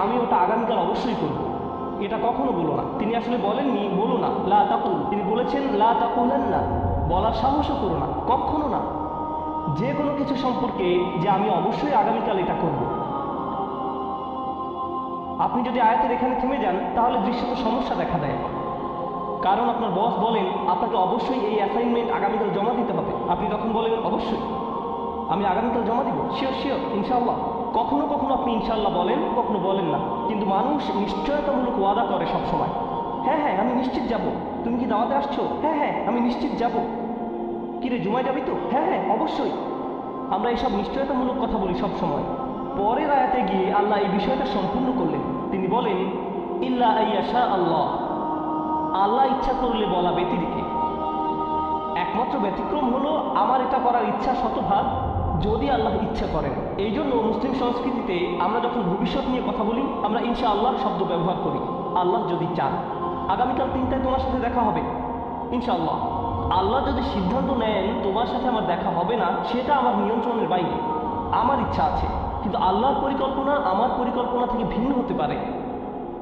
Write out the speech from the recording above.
আমি ওটা আগামীকাল অবশ্যই করব, এটা কখনো বলো না। তিনি আসলে বলেননি বলো না, লা তাকুল, তিনি বলেছেন লা তাকুলান্না, বলার সাহসও করো না, কখনো না, যে কোনো কিছু সম্পর্কে যে আমি অবশ্যই আগামীকাল এটা করব। আপনি যদি আয়াতের এখানে থেমে যান তাহলে দৃশ্যত সমস্যা দেখা দেয়, কারণ আপনার বস বলেন আপনাকে অবশ্যই এই অ্যাসাইনমেন্ট আগামীকাল জমা দিতে হবে, আপনি তখন বলেন অবশ্যই আমি আগামীকাল জমা দিব, শিওর শিওর ইনশাআল্লাহ। কখনো কখনো আপনি ইনশাআল্লাহ বলেন, কখনো বলেন না, কিন্তু মানুষ নিশ্চয়তামূলক ওয়াদা করে সবসময়। হ্যাঁ হ্যাঁ আমি নিশ্চিত যাব। তুমি কি দাওয়াতে আসছো? হ্যাঁ হ্যাঁ আমি নিশ্চিত যাব। কিরে জুমায় যাবি তো? হ্যাঁ হ্যাঁ অবশ্যই। আমরা এসব নিশ্চয়তামূলক কথা বলি সব সময়। পরের আয়াতে গিয়ে আল্লাহ এই বিষয়টা সম্পূর্ণ করলেন। তিনি বলেন ইল্লা আইয়াশা আল্লাহ, আল্লাহ ইচ্ছা করলে বলা ব্যতিরেকে। একমাত্র ব্যতিক্রম হলো আমার এটা করার ইচ্ছা শতভাগ, যদি আল্লাহ ইচ্ছা করেন। এই জন্য মুসলিম সংস্কৃতিতে আমরা যখন ভবিষ্যৎ নিয়ে কথা বলি আমরা ইনশা আল্লাহ শব্দ ব্যবহার করি। আল্লাহ যদি চান আগামীকাল 3টায় তোমার সাথে দেখা হবে ইনশাআল্লাহ। আল্লাহ যদি সিদ্ধান্ত নেন তোমার সাথে আমার দেখা হবে না, সেটা আমার নিয়ন্ত্রণের বাইরে। আমার ইচ্ছা আছে, কিন্তু আল্লাহর পরিকল্পনা আমার পরিকল্পনা থেকে ভিন্ন হতে পারে।